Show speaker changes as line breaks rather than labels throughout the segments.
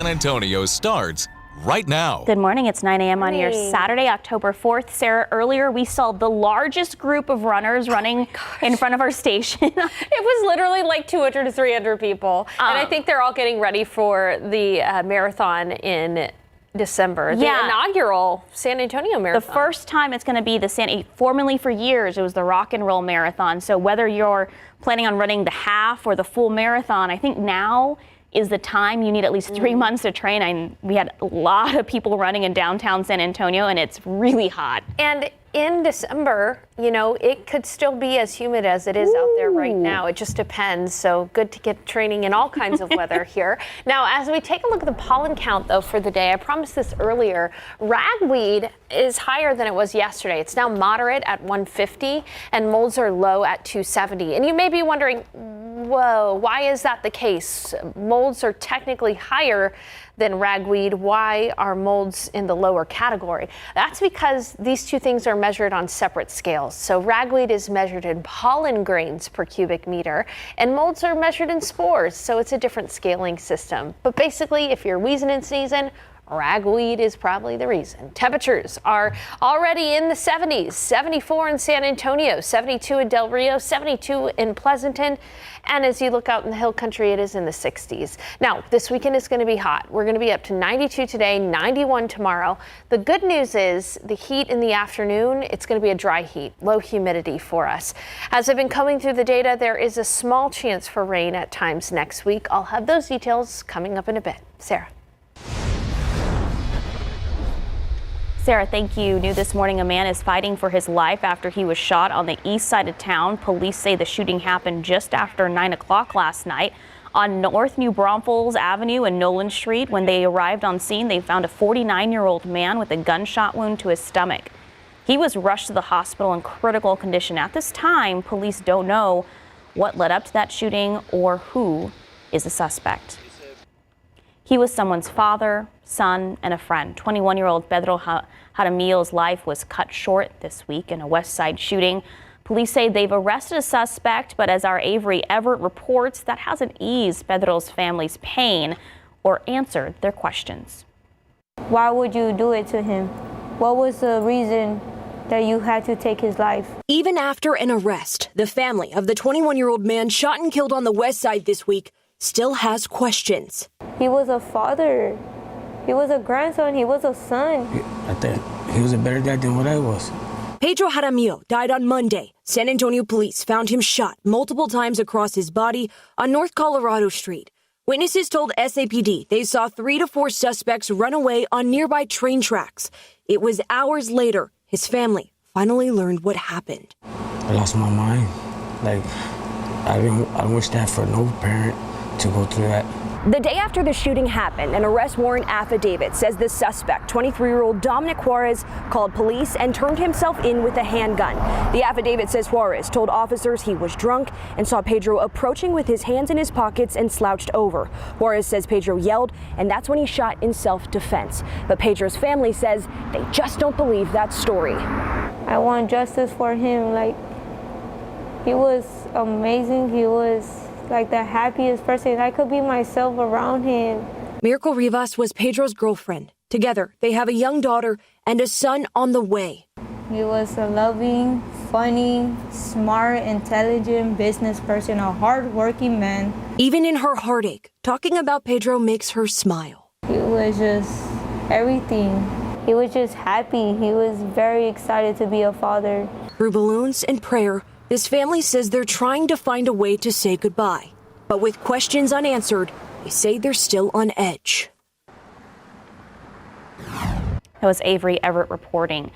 San Antonio starts right now.
Good morning. It's 9 a.m. on your Saturday, October 4th. Sarah, earlier we saw the largest group of runners running in front of our station.
It was literally like 200 to 300 people. And I think they're all getting ready for the marathon in December, the inaugural San Antonio Marathon.
The first time it's going to be formerly for years, it was the Rock and Roll Marathon. So whether you're planning on running the half or the full marathon, I think now is the time. You need at least 3 months to train. We had a lot of people running in downtown San Antonio, and it's really hot.
And in December, you know, it could still be as humid as it is out there right now. It just depends. So good to get training in all kinds of weather here. Now, as we take a look at the pollen count, though, for the day, I promised this earlier, ragweed is higher than it was yesterday. It's now moderate at 150, and molds are low at 270. And you may be wondering, whoa, why is that the case? Molds are technically higher than ragweed. Why are molds in the lower category? That's because these two things are measured on separate scales. So ragweed is measured in pollen grains per cubic meter, and molds are measured in spores. So it's a different scaling system. But basically, if you're wheezing and sneezing, ragweed is probably the reason. Temperatures are already in the 70s, 74 in San Antonio, 72 in Del Rio, 72 in Pleasanton. And as you look out in the hill country, it is in the 60s. Now, this weekend is going to be hot. We're going to be up to 92 today, 91 tomorrow. The good news is the heat in the afternoon, it's going to be a dry heat, low humidity for us. As I've been combing through the data, there is a small chance for rain at times next week. I'll have those details coming up in a bit. Sarah.
Sarah, thank you. New this morning, a man is fighting for his life after he was shot on the east side of town. Police say the shooting happened just after 9 o'clock last night on North New Braunfels Avenue and Nolan Street. When they arrived on scene, they found a 49-year-old man with a gunshot wound to his stomach. He was rushed to the hospital in critical condition. At this time, police don't know what led up to that shooting or who is the suspect. He was someone's father, son, and a friend. 21-year-old Pedro Jaramillo's life was cut short this week in a West Side shooting. Police say they've arrested a suspect, but as our Avery Everett reports, that hasn't eased Pedro's family's pain or answered their questions.
Why would you do it to him? What was the reason that you had to take his life?
Even after an arrest, the family of the 21-year-old man shot and killed on the West Side this week still has questions.
He was a father. He was a grandson. He was a son.
I think he was a better dad than what I was.
Pedro Jaramillo died on Monday. San Antonio police found him shot multiple times across his body on North Colorado Street. Witnesses told SAPD they saw 3 to 4 suspects run away on nearby train tracks. It was hours later his family finally learned what happened.
I lost my mind. Like, I wish that for no parent to go through that.
The day after the shooting happened, an arrest warrant affidavit says the suspect, 23-year-old Dominic Juarez, called police and turned himself in with a handgun. The affidavit says Juarez told officers he was drunk and saw Pedro approaching with his hands in his pockets and slouched over. Juarez says Pedro yelled, and that's when he shot in self-defense. But Pedro's family says they just don't believe that story.
I want justice for him. Like, he was amazing. He was like the happiest person. I could be myself around him.
Miracle Rivas was Pedro's girlfriend. Together, they have a young daughter and a son on the way.
He was a loving, funny, smart, intelligent business person, a hardworking man.
Even in her heartache, talking about Pedro makes her smile.
He was just everything. He was just happy. He was very excited to be a father.
Through balloons and prayer, this family says they're trying to find a way to say goodbye. But with questions unanswered, they say they're still on edge.
That was Avery Everett reporting.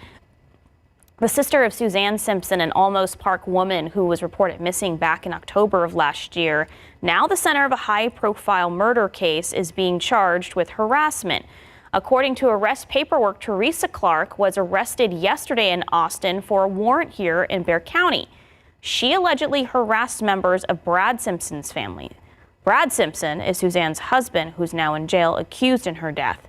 The sister of Suzanne Simpson, an Almost Park woman who was reported missing back in October of last year, now the center of a high-profile murder case, is being charged with harassment. According to arrest paperwork, Teresa Clark was arrested yesterday in Austin for a warrant here in Bexar County. She allegedly harassed members of Brad Simpson's family. Brad Simpson is Suzanne's husband, who's now in jail, accused in her death.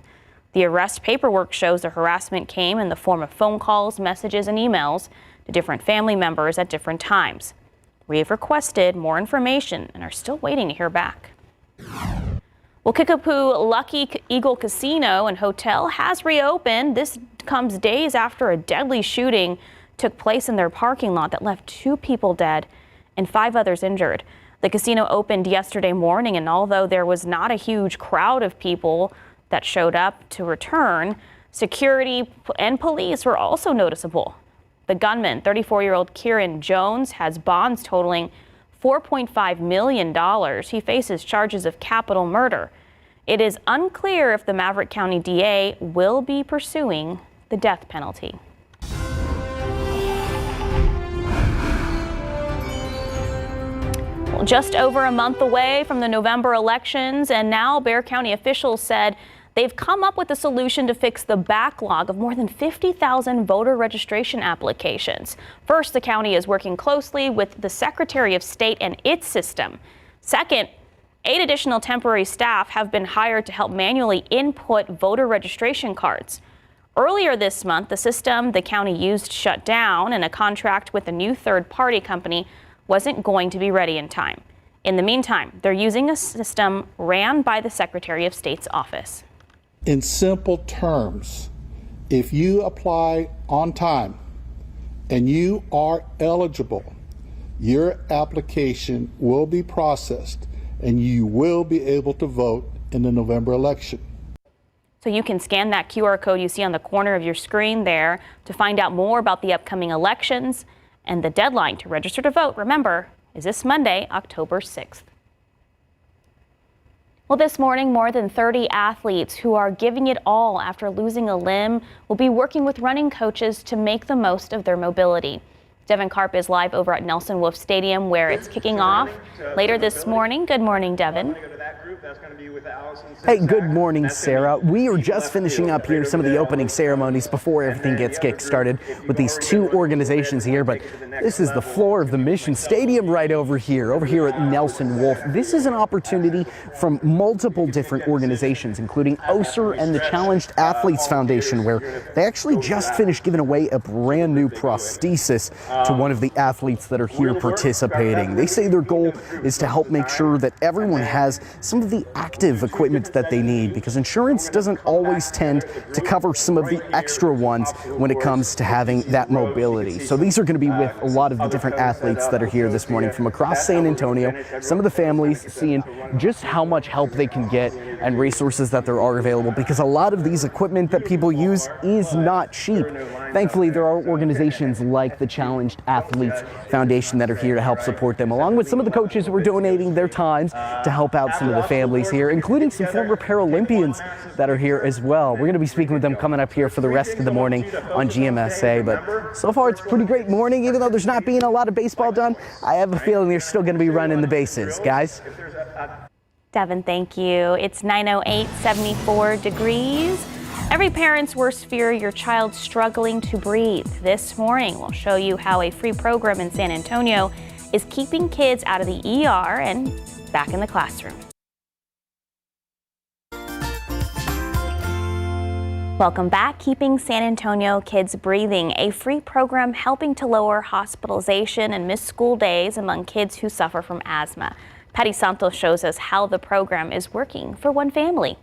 The arrest paperwork shows the harassment came in the form of phone calls, messages, and emails to different family members at different times. We have requested more information and are still waiting to hear back. Well, Kickapoo Lucky Eagle Casino and Hotel has reopened. This comes days after a deadly shooting took place in their parking lot that left 2 people dead and 5 others injured. The casino opened yesterday morning, and although there was not a huge crowd of people that showed up to return, security and police were also noticeable. The gunman, 34-year-old Kieran Jones, has bonds totaling $4.5 million. He faces charges of capital murder. It is unclear if the Maverick County DA will be pursuing the death penalty. Well, just over a month away from the November elections, and now Bexar County officials said they've come up with a solution to fix the backlog of more than 50,000 voter registration applications. First, the county is working closely with the Secretary of State and its system. Second, 8 additional temporary staff have been hired to help manually input voter registration cards. Earlier this month, the system the county used shut down, and a contract with a new third-party company wasn't going to be ready in time. In the meantime, they're using a system ran by the Secretary of State's office.
In simple terms, if you apply on time and you are eligible, your application will be processed and you will be able to vote in the November election.
So you can scan that QR code you see on the corner of your screen there to find out more about the upcoming elections. And the deadline to register to vote, remember, is this Monday, October 6th. Well, this morning, more than 30 athletes who are giving it all after losing a limb will be working with running coaches to make the most of their mobility. Devin Karp is live over at Nelson Wolff Stadium, where it's kicking off later this morning. Good morning, Devin.
Hey, good morning, Sarah. We are just finishing up here some of the opening ceremonies before everything gets kick-started with these 2 organizations here, but this is the floor of the Mission Stadium right over here at Nelson Wolff. This is an opportunity from multiple different organizations, including OSER and the Challenged Athletes Foundation, where they actually just finished giving away a brand new prosthesis to one of the athletes that are here participating. They say their goal is to help make sure that everyone has some of the active equipment that they need, because insurance doesn't always tend to cover some of the extra ones when it comes to having that mobility. So these are going to be with a lot of the different athletes that are here this morning from across San Antonio, some of the families seeing just how much help they can get and resources that there are available, because a lot of these equipment that people use is not cheap. Thankfully, there are organizations like the Challenged Athletes Foundation that are here to help support them, along with some of the coaches who are donating their times to help out some of the families here, including some former Paralympians that are here as well. We're going to be speaking with them coming up here for the rest of the morning on GMSA, but so far it's a pretty great morning. Even though there's not being a lot of baseball done, I have a feeling they're still going to be running the bases, guys.
Devin, thank you. It's 9:08, 74 degrees. Every parent's worst fear, your child struggling to breathe. This morning, we'll show you how a free program in San Antonio is keeping kids out of the ER and back in the classroom. Welcome back. Keeping San Antonio Kids Breathing, a free program helping to lower hospitalization and missed school days among kids who suffer from asthma. Patty Santos shows us how the program is working for one family.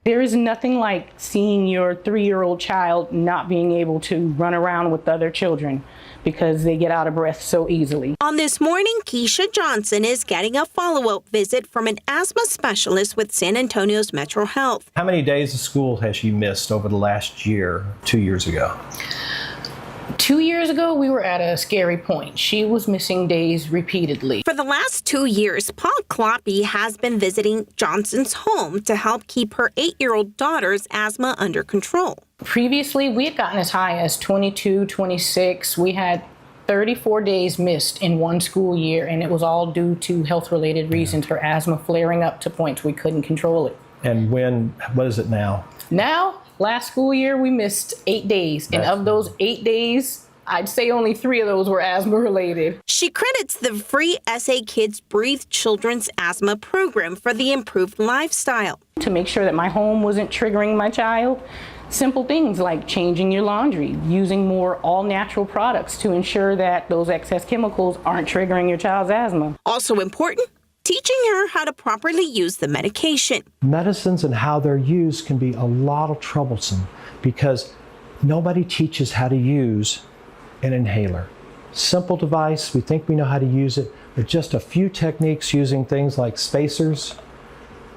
There is nothing like seeing your 3-year-old child not being able to run around with other children because they get out of breath so easily.
On this morning, Keisha Johnson is getting a follow-up visit from an asthma specialist with San Antonio's Metro Health.
How many days of school has she missed over the last year, 2 years ago?
2 years ago, we were at a scary point. She was missing days repeatedly.
For the last 2 years, Paul Kloppy has been visiting Johnson's home to help keep her 8-year-old daughter's asthma under control.
Previously, we had gotten as high as 22, 26. We had 34 days missed in one school year, and it was all due to health-related reasons, her asthma flaring up to points we couldn't control it.
And what is it now?
Now, last school year, we missed 8 days. And of those 8 days, I'd say only 3 of those were asthma related.
She credits the free SA Kids Breathe Children's Asthma Program for the improved lifestyle.
To make sure that my home wasn't triggering my child, simple things like changing your laundry, using more all-natural products to ensure that those excess chemicals aren't triggering your child's asthma.
Also important, teaching her how to properly use the medication.
Medicines and how they're used can be a lot of troublesome because nobody teaches how to use an inhaler. Simple device, we think we know how to use it, but just a few techniques using things like spacers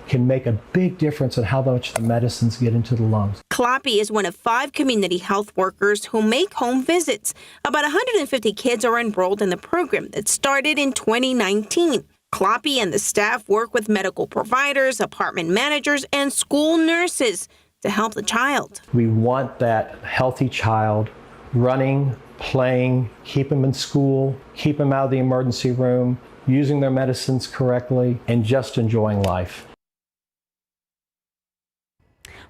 can make a big difference in how much the medicines get into the lungs.
Kloppy is one of 5 community health workers who make home visits. About 150 kids are enrolled in the program that started in 2019. Kloppy and the staff work with medical providers, apartment managers, and school nurses to help the child.
We want that healthy child running, playing, keep them in school, keep them out of the emergency room, using their medicines correctly, and just enjoying life.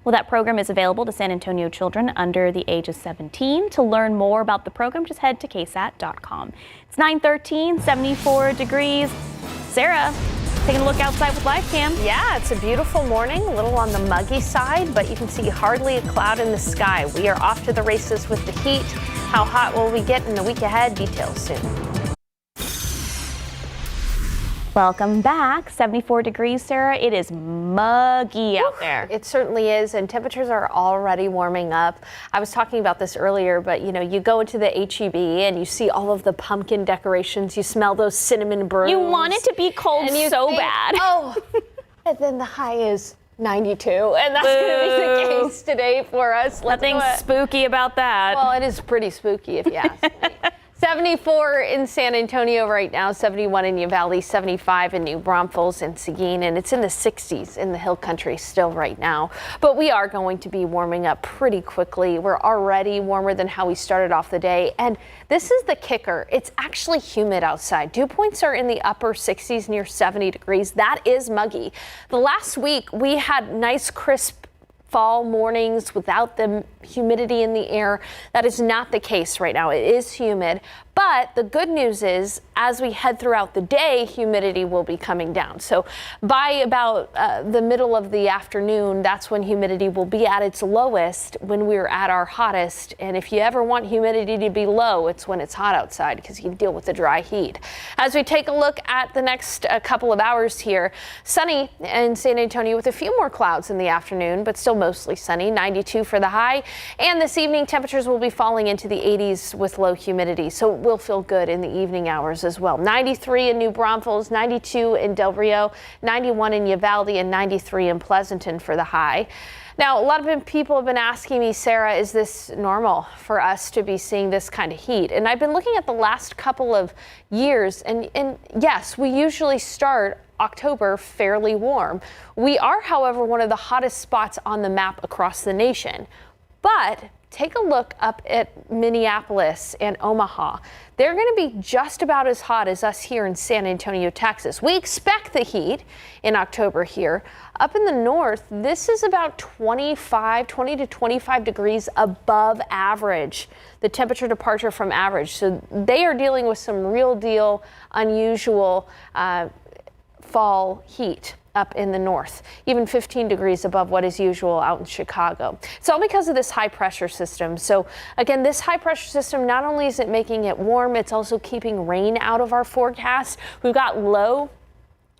Well, that program is available to San Antonio children under the age of 17. To learn more about the program, just head to KSAT.com. It's 9:13, 74 degrees. Sarah, taking a look outside with live cam.
Yeah, it's a beautiful morning, a little on the muggy side, but you can see hardly a cloud in the sky. We are off to the races with the heat. How hot will we get in the week ahead? Details soon.
Welcome back. 74 degrees, Sarah. It is muggy out there.
It certainly is, and temperatures are already warming up. I was talking about this earlier, but you go into the HEB and you see all of the pumpkin decorations. You smell those cinnamon brooms.
You want it to be cold
and you
so
think,
bad.
Oh, and then the high is 92, and that's going to be the case today for us.
Nothing spooky about that.
Well, it is pretty spooky if you ask me. 74 in San Antonio right now, 71 in Uvalde, 75 in New Braunfels and Seguin, and it's in the 60s in the Hill Country still right now. But we are going to be warming up pretty quickly. We're already warmer than how we started off the day, and this is the kicker. It's actually humid outside. Dew points are in the upper 60s, near 70 degrees. That is muggy. The last week we had nice crisp fall mornings without the humidity in the air. That is not the case right now. It is humid, but the good news is as we head throughout the day, humidity will be coming down. So by about the middle of the afternoon, that's when humidity will be at its lowest, when we're at our hottest. And if you ever want humidity to be low, it's when it's hot outside, because you can deal with the dry heat. As we take a look at the next couple of hours here, sunny in San Antonio with a few more clouds in the afternoon, but still mostly sunny, 92 for the high. And this evening, temperatures will be falling into the 80s with low humidity, so it will feel good in the evening hours as well. 93 in New Braunfels, 92 in Del Rio, 91 in Uvalde, and 93 in Pleasanton for the high. Now, a lot of people have been asking me, Sarah, is this normal for us to be seeing this kind of heat? And I've been looking at the last couple of years, and yes, we usually start October fairly warm. We are, however, one of the hottest spots on the map across the nation. But take a look up at Minneapolis and Omaha. They're going to be just about as hot as us here in San Antonio, Texas. We expect the heat in October here. Up in the north, this is about 20 to 25 degrees above average, the temperature departure from average. So they are dealing with some real deal, unusual fall heat up in the north, even 15 degrees above what is usual out in Chicago. It's all because of this high pressure system. So again, this high pressure system, not only is it making it warm, it's also keeping rain out of our forecast. We've got low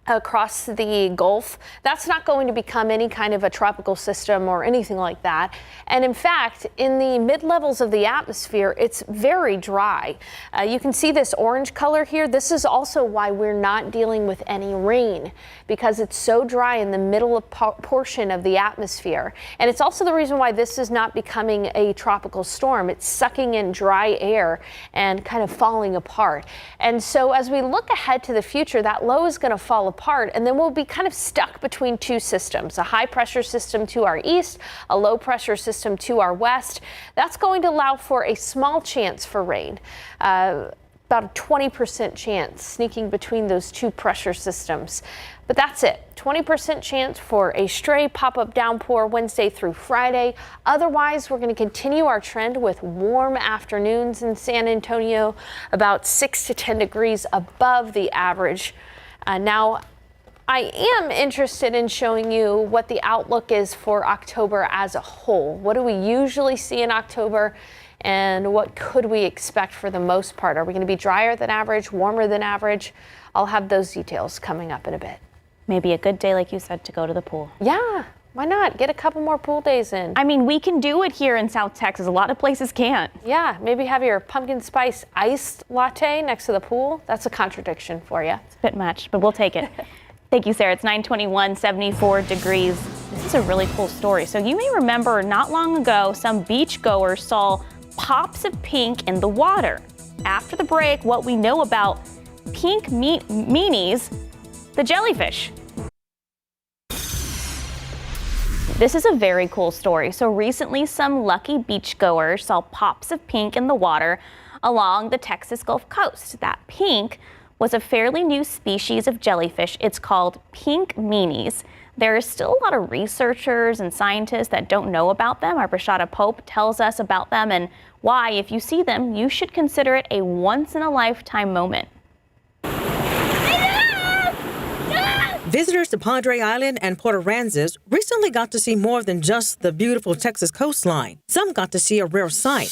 across the Gulf. That's not going to become any kind of a tropical system or anything like that. And in fact, in the mid-levels of the atmosphere, it's very dry. You can see this orange color here. This is also why we're not dealing with any rain, because it's so dry in the middle of portion of the atmosphere. And it's also the reason why this is not becoming a tropical storm. It's sucking in dry air and kind of falling apart. And so as we look ahead to the future, that low is going to fall apart, and then we'll be kind of stuck between two systems, a high pressure system to our east, a low pressure system to our west. That's going to allow for a small chance for rain, about a 20% chance sneaking between those two pressure systems. But that's it, 20% chance for a stray pop-up downpour Wednesday through Friday. Otherwise, we're going to continue our trend with warm afternoons in San Antonio, about 6 to 10 degrees above the average. Now, I am interested in showing you what the outlook is for October as a whole. What do we usually see in October? And what could we expect for the most part? Are we going to be drier than average, warmer than average? I'll have those details coming up in a bit.
Maybe a good day, like you said, to go to the pool.
Yeah, why not? Get a couple more pool days in.
I mean, we can do it here in South Texas. A lot of places can't.
Yeah, maybe have your pumpkin spice iced latte next to the pool. That's a contradiction for you.
It's a bit much, but we'll take it. Thank you, Sarah. It's 9:21, 74 degrees. This is a really cool story. So you may remember not long ago, some beachgoers saw pops of pink in the water. After the break, what we know about pink meanies, the jellyfish. This is a very cool story. So recently, some lucky beachgoers saw pops of pink in the water along the Texas Gulf Coast. That pink was a fairly new species of jellyfish. It's called pink meanies. There is still a lot of researchers and scientists that don't know about them. Our Brashada Pope tells us about them and why, if you see them, you should consider it a once-in-a-lifetime moment.
Visitors to Padre Island and Port Aransas recently got to see more than just the beautiful Texas coastline. Some got to see a rare sight,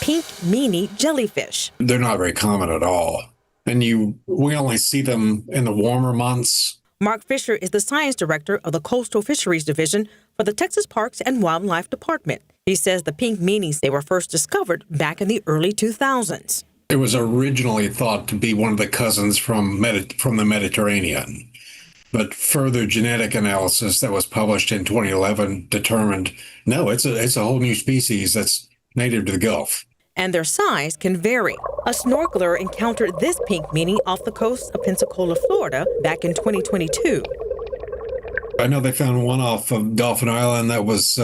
pink meanie jellyfish.
They're not very common at all, and we only see them in the warmer months.
Mark Fisher is the science director of the Coastal Fisheries Division for the Texas Parks and Wildlife Department. He says the pink meanies, they were first discovered back in the early 2000s.
It was originally thought to be one of the cousins from the Mediterranean. But further genetic analysis that was published in 2011 determined, no, it's a whole new species that's native to the Gulf.
And their size can vary. A snorkeler encountered this pink meanie off the coast of Pensacola, Florida, back in 2022.
I know they found one off of Dolphin Island that was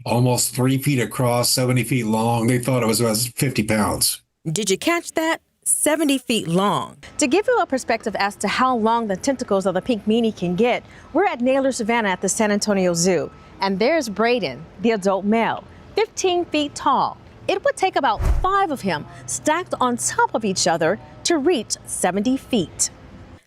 almost 3 feet across, 70 feet long. They thought it was about 50 pounds.
Did you catch that? 70 feet long. To give you a perspective as to how long the tentacles of the pink meanie can get, we're at Naylor Savannah at the San Antonio Zoo. And there's Braden, the adult male, 15 feet tall. It would take about 5 of him stacked on top of each other to reach 70 feet.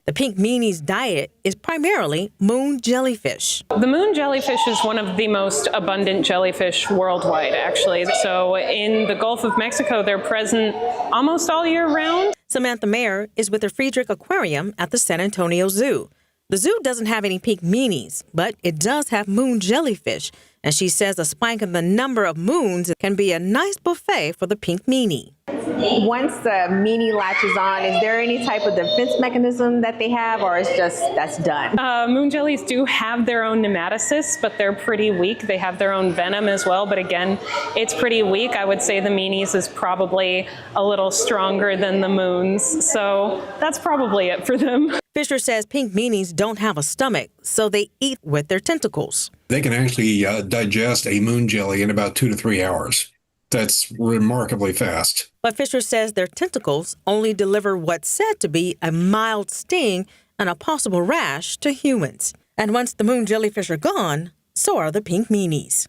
The pink meanie's diet is primarily moon jellyfish.
The moon jellyfish is one of the most abundant jellyfish worldwide, actually. So in the Gulf of Mexico, they're present almost all year round.
Samantha Mayer is with the Friedrich Aquarium at the San Antonio Zoo. The zoo doesn't have any pink meanies, but it does have moon jellyfish. And she says a spike in the number of moons can be a nice buffet for the pink meanie.
Once the meanie latches on, is there any type of defense mechanism that they have, or it's just that's done?
Moon jellies do have their own nematocysts, but they're pretty weak. They have their own venom as well, but again, it's pretty weak. I would say the meanies is probably a little stronger than the moons, so that's probably it for them.
Fisher says pink meanies don't have a stomach, so they eat with their tentacles.
They can actually digest a moon jelly in about 2 to 3 hours. That's remarkably fast.
But Fisher says their tentacles only deliver what's said to be a mild sting and a possible rash to humans. And once the moon jellyfish are gone, so are the pink meanies.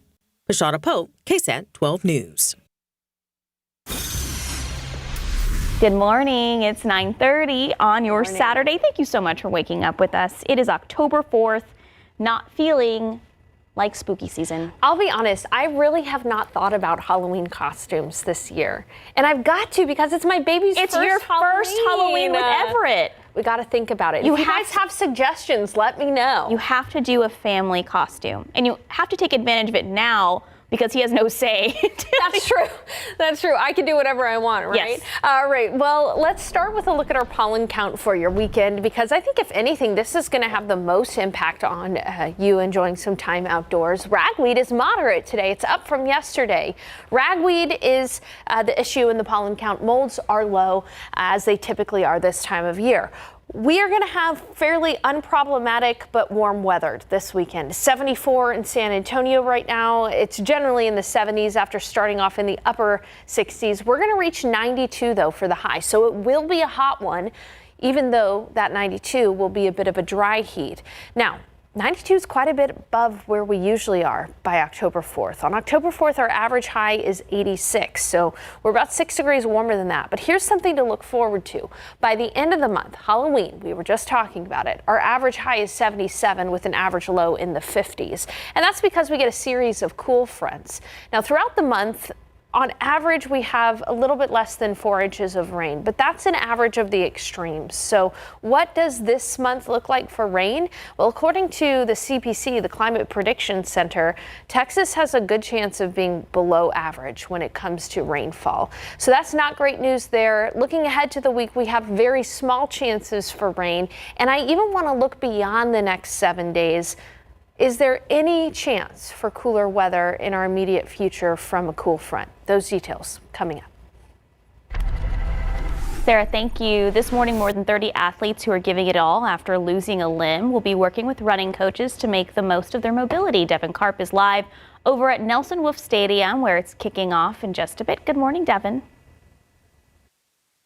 Brashada Pope, KSAT 12 News.
Good morning. It's 9:30 on your Saturday. Thank you so much for waking up with us. It is October 4th, not feeling like spooky season.
I'll be honest, I really have not thought about Halloween costumes this year. And I've got to because it's my baby's
It's
first
your
Halloween.
first Halloween with Everett.
We got to think about it. If you guys have suggestions, let me know.
You have to do a family costume. And you have to take advantage of it now because he has no say.
That's true. That's true. I can do whatever I want, right?
Yes.
All right. Well, let's start with a look at our pollen count for your weekend, because I think if anything, this is going to have the most impact on you enjoying some time outdoors. Ragweed is moderate today. It's up from yesterday. Ragweed is the issue in the pollen count. Molds are low, as they typically are this time of year. We are going to have fairly unproblematic but warm weather this weekend. 74 in San Antonio right now. It's generally in the 70s after starting off in the upper 60s. We're going to reach 92 though for the high, so it will be a hot one, even though that 92 will be a bit of a dry heat. Now, 92 is quite a bit above where we usually are by October 4th. On October 4th, our average high is 86, so we're about 6 degrees warmer than that. But here's something to look forward to. By the end of the month, Halloween, we were just talking about it, our average high is 77 with an average low in the 50s. And that's because we get a series of cool fronts. Now, throughout the month, on average, we have a little bit less than 4 inches of rain, but that's an average of the extremes. So what does this month look like for rain? Well, according to the CPC, the Climate Prediction Center, Texas has a good chance of being below average when it comes to rainfall. So that's not great news there. Looking ahead to the week, we have very small chances for rain, and I even want to look beyond the next 7 days. Is there any chance for cooler weather in our immediate future from a cool front? Those details coming up.
Sarah, thank you. This morning, more than 30 athletes who are giving it all after losing a limb will be working with running coaches to make the most of their mobility. Devin Karp is live over at Nelson Wolff Stadium, where it's kicking off in just a bit. Good morning, Devin.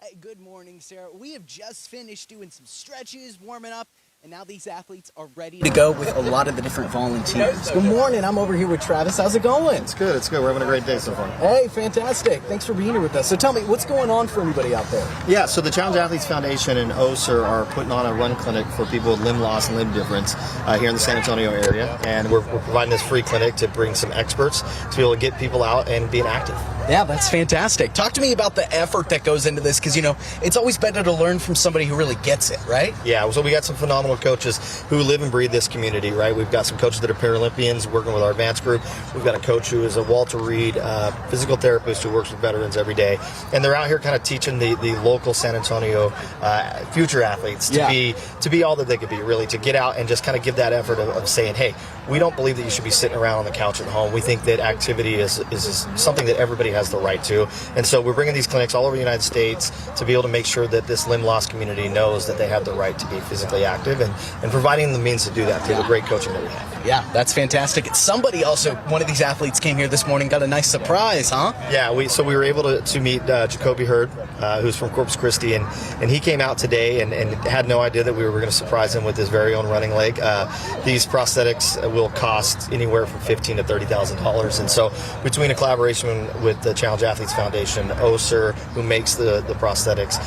Hey, good morning, Sarah. We have just finished doing some stretches, warming up, and now these athletes are ready to go with a lot of the different volunteers. Good morning. I'm over here with Travis. How's it going?
It's good. It's good. We're having a great day so far.
Hey, fantastic. Thanks for being here with us. So tell me, what's going on for everybody out there?
Yeah, so the Challenge Athletes Foundation and OSER are putting on a run clinic for people with limb loss and limb difference here in the San Antonio area. And we're providing this free clinic to bring some experts to be able to get people out and being active.
Yeah, that's fantastic. Talk to me about the effort that goes into this, because, you know, it's always better to learn from somebody who really gets it, right?
Yeah, so we got some phenomenal coaches who live and breathe this community, right? We've got some coaches that are Paralympians working with our advanced group. We've got a coach who is a Walter Reed physical therapist who works with veterans every day. And they're out here kind of teaching the local San Antonio future athletes to be all that they could be, really, to get out and just kind of give that effort of saying, hey, we don't believe that you should be sitting around on the couch at home. We think that activity is something that everybody has the right to. And so we're bringing these clinics all over the United States to be able to make sure that this limb loss community knows that they have the right to be physically active and providing the means to do that through the great coaching that we have.
Yeah, that's fantastic. Somebody also, one of these athletes came here this morning, got a nice surprise, huh?
Yeah, we were able to meet Jacoby Hurd, who's from Corpus Christi, and he came out today and had no idea that we were going to surprise him with his very own running leg. These prosthetics will cost anywhere from $15,000 to $30,000, and so between a collaboration with the Challenge Athletes Foundation, OSER, who makes the prosthetics,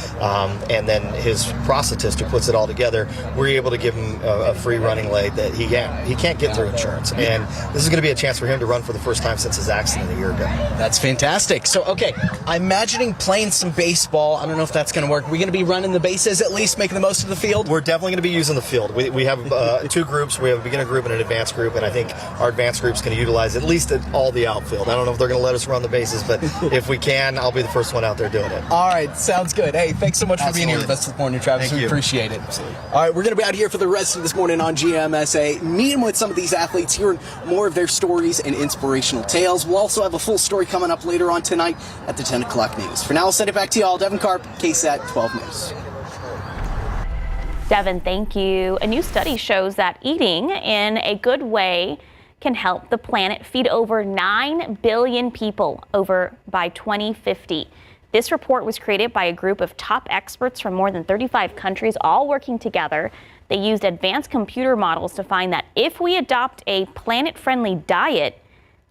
and then his prosthetist who puts it all together, we're able to give him a free running leg that he can't get through insurance. And this is going to be a chance for him to run for the first time since his accident a year ago.
That's fantastic. So, okay, I'm imagining playing some baseball. I don't know if that's going to work. We're going to be running the bases at least, making the most of the field?
We're definitely going to be using the field. We have two groups. We have a beginner group and an advanced group, and I think our advanced group's going to utilize at least all the outfield. I don't know if they're going to let us run the bases, but if we can, I'll be the first one out there doing it.
All right, sounds good. Hey, thanks so much for being here with us this morning, Travis.
Thank
we
you.
Appreciate it.
Absolutely.
All right, we're going to be out here for the rest of this morning on GMSA, meeting with some of these athletes, hearing more of their stories and inspirational tales. We'll also have a full story coming up later on tonight at the 10 o'clock news. For now, I'll send it back to y'all. Devin Karp, KSAT 12 News.
Devin, thank you. A new study shows that eating in a good way can help the planet feed over 9 billion people by 2050. This report was created by a group of top experts from more than 35 countries, all working together. They used advanced computer models to find that if we adopt a planet-friendly diet,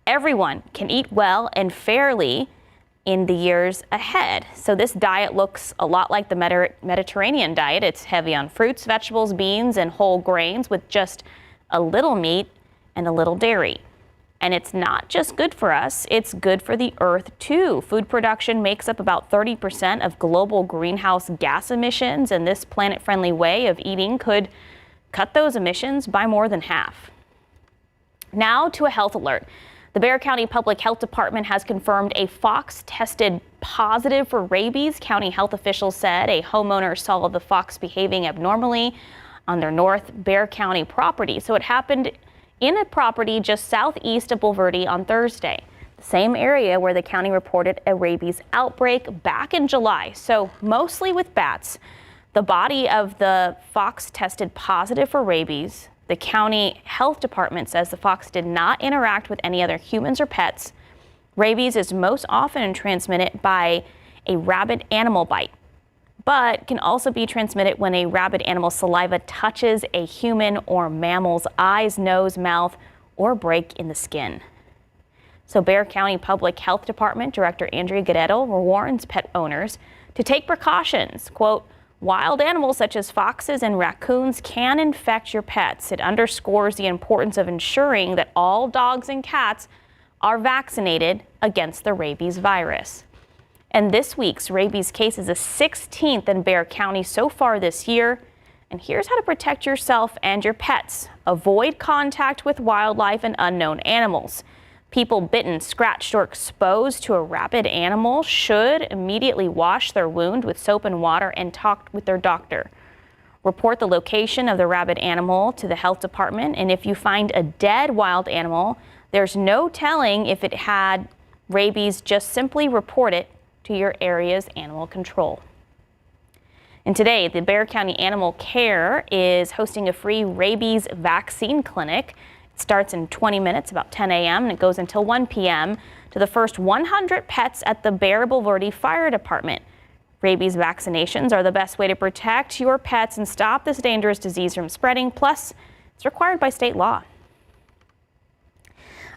everyone can eat well and fairly in the years ahead. So this diet looks a lot like the Mediterranean diet. It's heavy on fruits, vegetables, beans, and whole grains with just a little meat and a little dairy. And it's not just good for us, it's good for the earth too. Food production makes up about 30% of global greenhouse gas emissions, and this planet-friendly way of eating could cut those emissions by more than half. Now to a health alert. The Bexar County Public Health Department has confirmed a fox tested positive for rabies. County health officials said a homeowner saw the fox behaving abnormally on their North Bexar County property. So it happened in a property just southeast of Bulverde on Thursday, the same area where the county reported a rabies outbreak back in July. So mostly with bats. The body of the fox tested positive for rabies. The county health department says the fox did not interact with any other humans or pets. Rabies is most often transmitted by a rabid animal bite, but can also be transmitted when a rabid animal's saliva touches a human or mammal's eyes, nose, mouth, or break in the skin. So Bexar County Public Health Department Director Andrea Guerrero warns pet owners to take precautions. Quote, wild animals such as foxes and raccoons can infect your pets. It underscores the importance of ensuring that all dogs and cats are vaccinated against the rabies virus. And this week's rabies case is the 16th in Bexar County so far this year. And here's how to protect yourself and your pets. Avoid contact with wildlife and unknown animals. People bitten, scratched, or exposed to a rabid animal should immediately wash their wound with soap and water and talk with their doctor. Report the location of the rabid animal to the health department, and if you find a dead wild animal, there's no telling if it had rabies. Just simply report it to your area's animal control. And today, the Bexar County Animal Care is hosting a free rabies vaccine clinic. It starts in 20 minutes, about 10 a.m., and it goes until 1 p.m. to the first 100 pets at the Bexar Bulverde Fire Department. Rabies vaccinations are the best way to protect your pets and stop this dangerous disease from spreading. Plus, it's required by state law.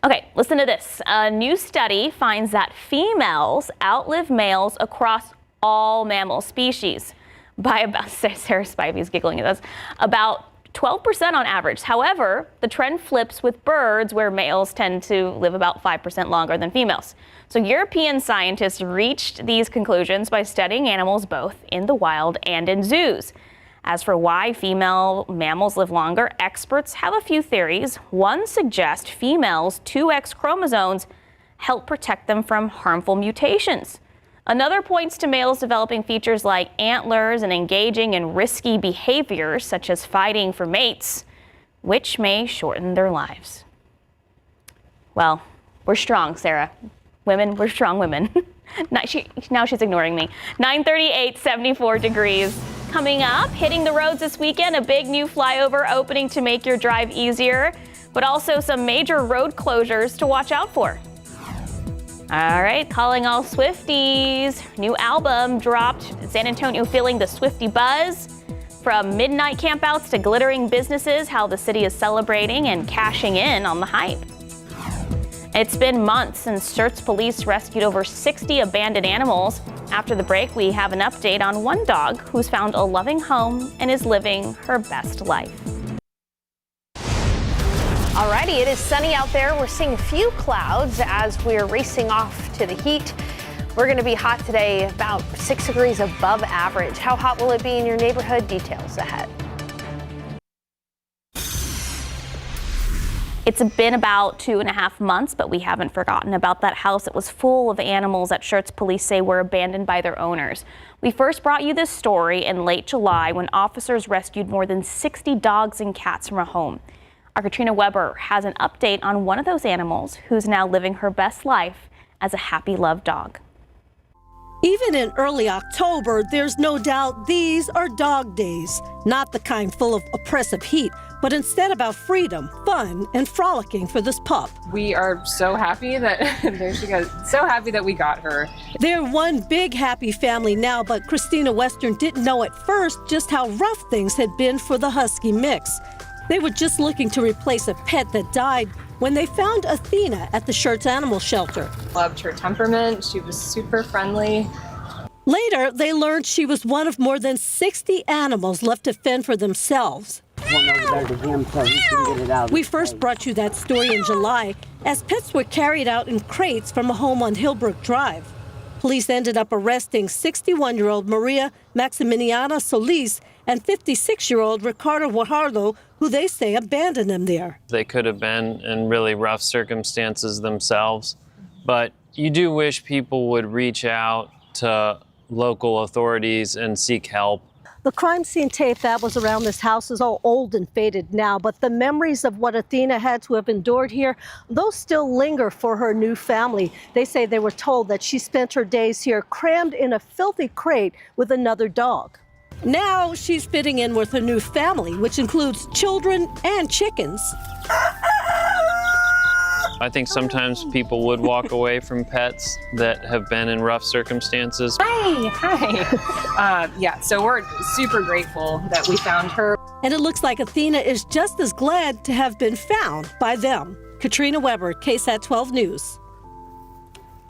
Okay, listen to this. A new study finds that females outlive males across all mammal species by about, Sarah Spivey's giggling at us, about 12% on average. However, the trend flips with birds, where males tend to live about 5% longer than females. So European scientists reached these conclusions by studying animals both in the wild and in zoos. As for why female mammals live longer, experts have a few theories. One suggests females' 2X chromosomes help protect them from harmful mutations. Another points to males developing features like antlers and engaging in risky behaviors such as fighting for mates, which may shorten their lives. Well, we're strong, Sarah. Women, we're strong women. Now she's ignoring me. 9:38, 74 degrees. Coming up, hitting the roads this weekend, a big new flyover opening to make your drive easier, but also some major road closures to watch out for. All right, calling all Swifties. New album dropped. San Antonio feeling the Swiftie buzz. From midnight campouts to glittering businesses, how the city is celebrating and cashing in on the hype. It's been months since Schertz police rescued over 60 abandoned animals. After the break, we have an update on one dog who's found a loving home and is living her best life.
Alrighty, it is sunny out there. We're seeing a few clouds as we're racing off to the heat. We're going to be hot today, about 6 degrees above average. How hot will it be in your neighborhood? Details ahead.
It's been about 2.5 months, but we haven't forgotten about that house that was full of animals that Schertz police say were abandoned by their owners. We first brought you this story in late July when officers rescued more than 60 dogs and cats from a home. Our Katrina Weber has an update on one of those animals who's now living her best life as a happy love dog.
Even in early October, there's no doubt these are dog days. Not the kind full of oppressive heat, but instead about freedom, fun, and frolicking for this pup.
We are so happy that, there she goes, so happy that we got her.
They're one big happy family now, but Christina Western didn't know at first just how rough things had been for the husky mix. They were just looking to replace a pet that died when they found Athena at the Schertz Animal Shelter.
Loved her temperament. She was super friendly.
Later, they learned she was one of more than 60 animals left to fend for themselves. We first brought you that story in July as pets were carried out in crates from a home on Hillbrook Drive. Police ended up arresting 61-year-old Maria Maximiliana Solis and 56-year-old Ricardo Guajardo, who they say abandoned them there.
They could have been in really rough circumstances themselves, but you do wish people would reach out to local authorities and seek help.
The crime scene tape that was around this house is all old and faded now, but the memories of what Athena had to have endured here, those still linger for her new family. They say they were told that she spent her days here crammed in a filthy crate with another dog. Now she's fitting in with her new family, which includes children and chickens.
I think sometimes people would walk away from pets that have been in rough circumstances.
Hi. Yeah, so we're super grateful that we found her.
And it looks like Athena is just as glad to have been found by them. Katrina Weber, KSAT 12 News.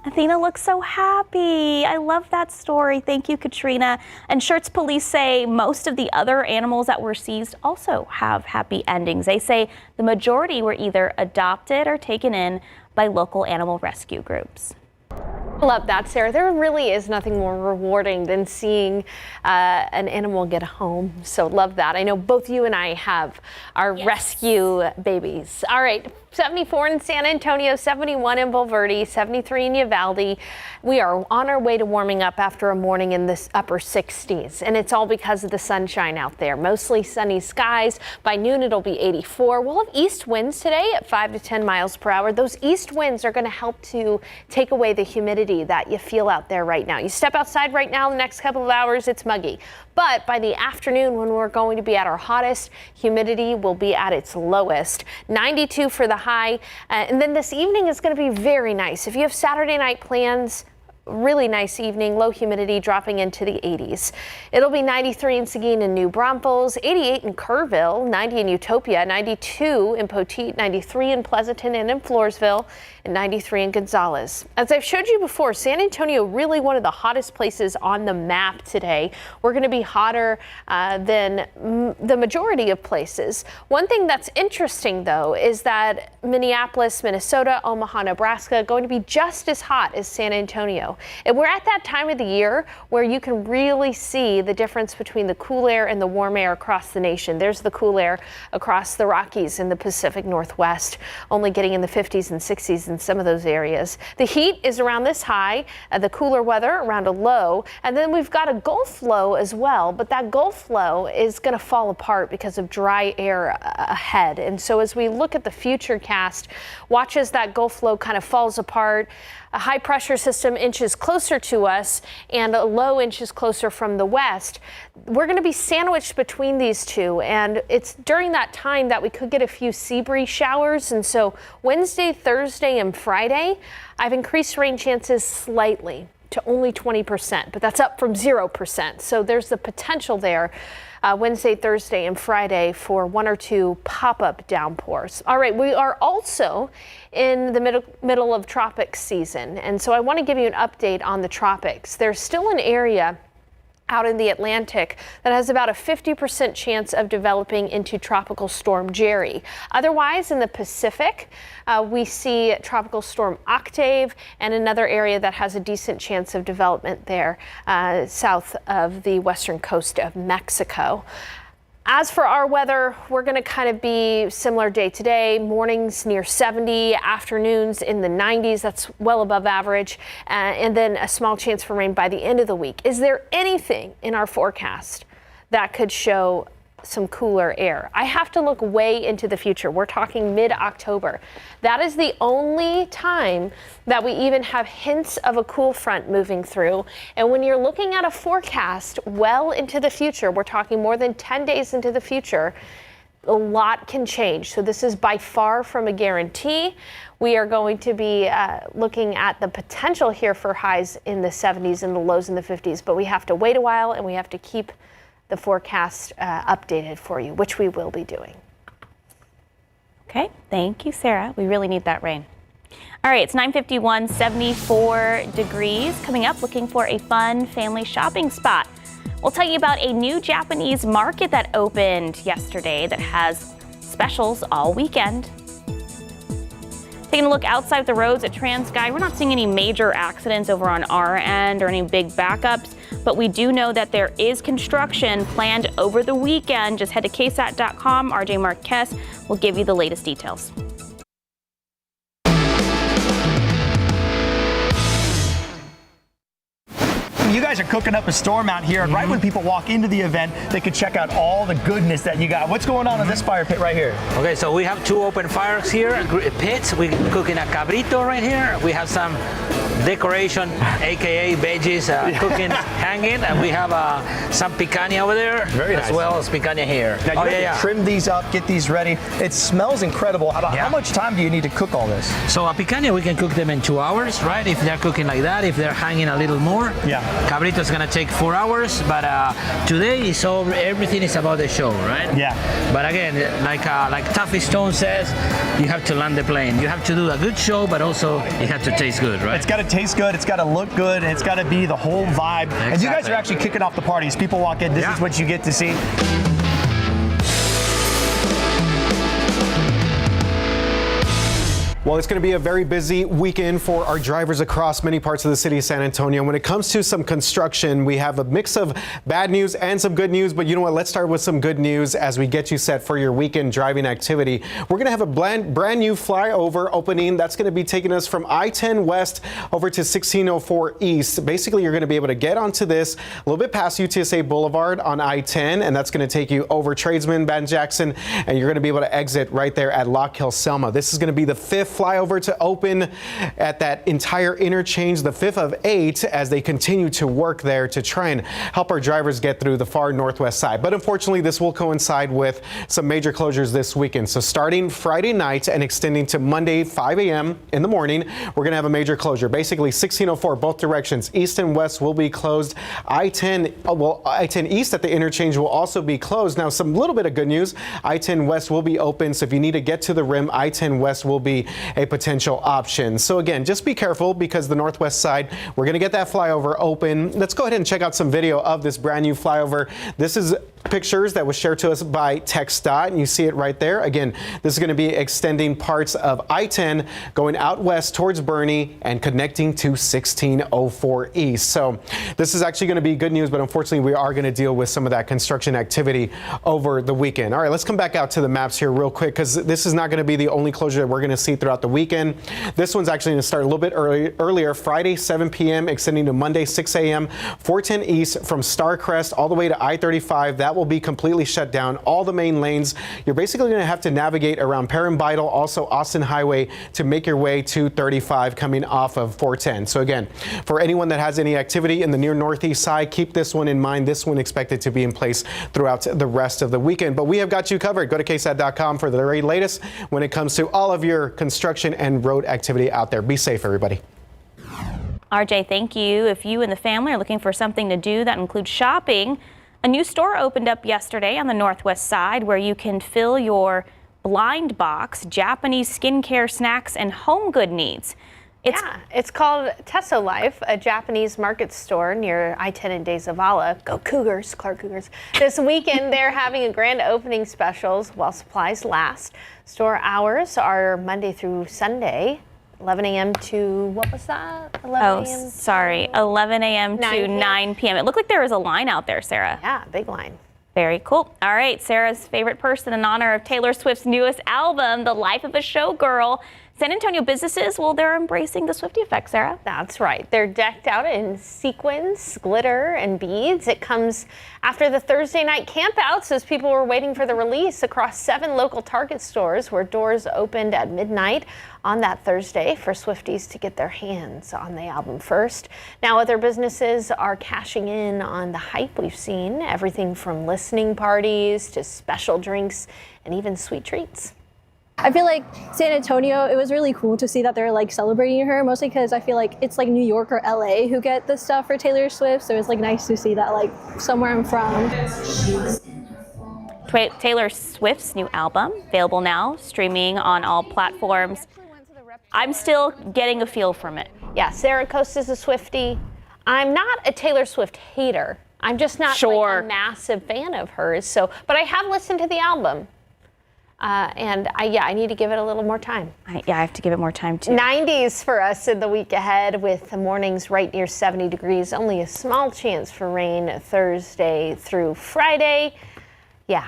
Athena looks so happy. I love that story. Thank you, Katrina. And Schertz police say most of the other animals that were seized also have happy endings. They say the majority were either adopted or taken in by local animal rescue groups.
I love that, Sarah. There really is nothing more rewarding than seeing an animal get a home. So love that. I know both you and I have our rescue babies. All right. 74 in San Antonio, 71 in Bulverde, 73 in Uvalde. We are on our way to warming up after a morning in the upper 60s, and it's all because of the sunshine out there. Mostly sunny skies. By noon, it'll be 84. We'll have east winds today at 5 to 10 miles per hour. Those east winds are going to help to take away the humidity that you feel out there right now. You step outside right now, the next couple of hours, it's muggy. But by the afternoon, when we're going to be at our hottest, humidity will be at its lowest. 92 for the high. And then this evening is going to be very nice. If you have Saturday night plans, really nice evening, low humidity dropping into the 80s. It'll be 93 in Seguin and New Braunfels, 88 in Kerrville, 90 in Utopia, 92 in Poteet, 93 in Pleasanton and in Floresville, and 93 in Gonzales. As I've showed you before, San Antonio really one of the hottest places on the map today. We're going to be hotter than the majority of places. One thing that's interesting, though, is that Minneapolis, Minnesota, Omaha, Nebraska going to be just as hot as San Antonio. And we're at that time of the year where you can really see the difference between the cool air and the warm air across the nation. There's the cool air across the Rockies and the Pacific Northwest, only getting in the 50s and 60s in some of those areas. The heat is around this high, the cooler weather around a low, and then we've got a Gulf low as well, but that Gulf low is going to fall apart because of dry air ahead. And so as we look at the future cast, watch as that Gulf low kind of falls apart. A high pressure system inches closer to us and a low inches closer from the west. We're going to be sandwiched between these two, and it's during that time that we could get a few sea breeze showers. And so Wednesday, Thursday, and Friday, I've increased rain chances slightly to only 20%, but that's up from 0%. So there's the potential there. Wednesday, Thursday, and Friday for one or two pop-up downpours. All right, we are also in the middle of tropics season, and so I want to give you an update on the tropics. There's still an area out in the Atlantic that has about a 50% chance of developing into Tropical Storm Jerry. Otherwise, in the Pacific, we see Tropical Storm Octave and another area that has a decent chance of development there south of the western coast of Mexico. As for our weather, we're going to kind of be similar day to day. Mornings near 70, afternoons in the 90s. That's well above average. And then a small chance for rain by the end of the week. Is there anything in our forecast that could show some cooler air? I have to look way into the future. We're talking mid-October. That is the only time that we even have hints of a cool front moving through. And when you're looking at a forecast well into the future, we're talking more than 10 days into the future, a lot can change. So this is by far from a guarantee. We are going to be looking at the potential here for highs in the 70s and the lows in the 50s, but we have to wait a while and we have to keep the forecast updated for you, which we will be doing.
Okay, thank you, Sarah. We really need that rain. All right, it's 9:51, 74 degrees. Coming up, looking for a fun family shopping spot. We'll tell you about a new Japanese market that opened yesterday that has specials all weekend. Taking a look outside the roads at TransGuide, we're not seeing any major accidents over on our end or any big backups, but we do know that there is construction planned over the weekend. Just head to KSAT.com. RJ Marquez will give you the latest details.
You guys are cooking up a storm out here, and right when people walk into the event, they can check out all the goodness that you got. What's going on in this fire pit right here?
Okay, so we have two open fires here, pits. We're cooking a cabrito right here. We have some decoration, aka veggies, cooking, hanging, and we have some picanha over there,
Very nice.
as well as picanha here.
Now you have to trim these up, get these ready. It smells incredible. How much time do you need to cook all this?
So a picanha, we can cook them in 2 hours, right? If they're cooking like that, if they're hanging a little more.
Yeah.
Cabrito is gonna take 4 hours, but today is all. Everything is about the show, right?
Yeah.
But again, like Tuffy Stone says, you have to land the plane. You have to do a good show, but also it has to taste good, right?
It's got to taste good. It's got to look good, and it's got to be the whole vibe.
Exactly.
And you guys are actually kicking off the parties. People walk in. This is what you get to see. Well, it's going to be a very busy weekend for our drivers across many parts of the city of San Antonio. When it comes to some construction, we have a mix of bad news and some good news. But you know what? Let's start with some good news as we get you set for your weekend driving activity. We're going to have a brand new flyover opening that's going to be taking us from I-10 West over to 1604 East. Basically, you're going to be able to get onto this a little bit past UTSA Boulevard on I-10, and that's going to take you over Tradesman, Ben Jackson, and you're going to be able to exit right there at Lock Hill Selma. This is going to be the 5th flyover to open at that entire interchange, the 5th of 8, as they continue to work there to try and help our drivers get through the far northwest side. But unfortunately, this will coincide with some major closures this weekend. So starting Friday night and extending to Monday 5 a.m. in the morning, we're going to have a major closure. Basically, 1604 both directions, east and west, will be closed. I-10 east at the interchange will also be closed. Now, some little bit of good news, I-10 west will be open. So if you need to get to the rim, I-10 west will be a potential option. So again, just be careful because the northwest side, we're going to get that flyover open. Let's go ahead and check out some video of this brand new flyover. This is pictures that was shared to us by TxDOT, and you see it right there. Again, this is going to be extending parts of I-10 going out west towards Bernie and connecting to 1604 East. So this is actually going to be good news, but unfortunately we are going to deal with some of that construction activity over the weekend. All right, let's come back out to the maps here real quick because this is not going to be the only closure that we're going to see throughout the weekend. This one's actually going to start a little bit earlier, Friday 7 p.m. extending to Monday 6 a.m. 410 East from Starcrest all the way to I-35. That will be completely shut down. All the main lanes. You're basically going to have to navigate around Perrin-Bidal, also Austin Highway, to make your way to 35 coming off of 410. So again, for anyone that has any activity in the near northeast side, keep this one in mind. This one expected to be in place throughout the rest of the weekend. But we have got you covered. Go to KSAT.com for the very latest when it comes to all of your construction and road activity out there. Be safe, everybody.
RJ, thank you. If you and the family are looking for something to do that includes shopping, a new store opened up yesterday on the northwest side where you can fill your blind box, Japanese skincare, snacks, and home good needs.
It's called Tesso Life, a Japanese market store near I-10 and De Zavala. Go Cougars, Clark Cougars. This weekend, they're having a grand opening specials while supplies last. Store hours are Monday through Sunday, 11 a.m. to, what was that? 11 a.m.
Sorry, 11 a.m. to 9 p.m. It looked like there was a line out there, Sarah.
Yeah, big line.
Very cool. All right, Sarah's favorite person in honor of Taylor Swift's newest album, The Life of a Showgirl. San Antonio businesses, well, they're embracing the Swiftie effect, Sarah.
That's right. They're decked out in sequins, glitter, and beads. It comes after the Thursday night campouts as people were waiting for the release across 7 local Target stores where doors opened at midnight on that Thursday for Swifties to get their hands on the album first. Now other businesses are cashing in on the hype we've seen, everything from listening parties to special drinks and even sweet treats.
I feel like San Antonio, it was really cool to see that they're like celebrating her, mostly because I feel like it's like New York or LA who get the stuff for Taylor Swift, so it's like nice to see that like somewhere I'm from.
Taylor Swift's new album, available now, streaming on all platforms. I'm still getting a feel from it.
Yeah, Sarah Coast is a Swiftie. I'm not a Taylor Swift hater. I'm just not like a massive fan of hers. So, but I have listened to the album. And I need to give it a little more time.
I have to give it more time too.
90s for us in the week ahead with the mornings right near 70 degrees. Only a small chance for rain Thursday through Friday. Yeah,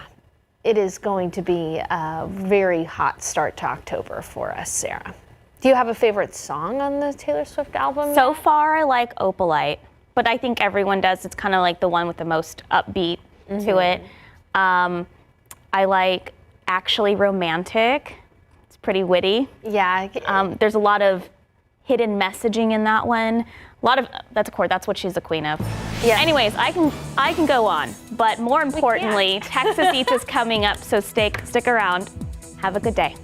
it is going to be a very hot start to October for us, Sarah. Do you have a favorite song on the Taylor Swift album?
So far, I like Opalite, but I think everyone does. It's kind of like the one with the most upbeat to it. I like Actually Romantic. It's pretty witty.
Yeah.
There's a lot of hidden messaging in that one. A lot of that's what she's the queen of. Yeah. Anyways, I can go on, but more importantly, Texas Eats is coming up, so stick around. Have a good day.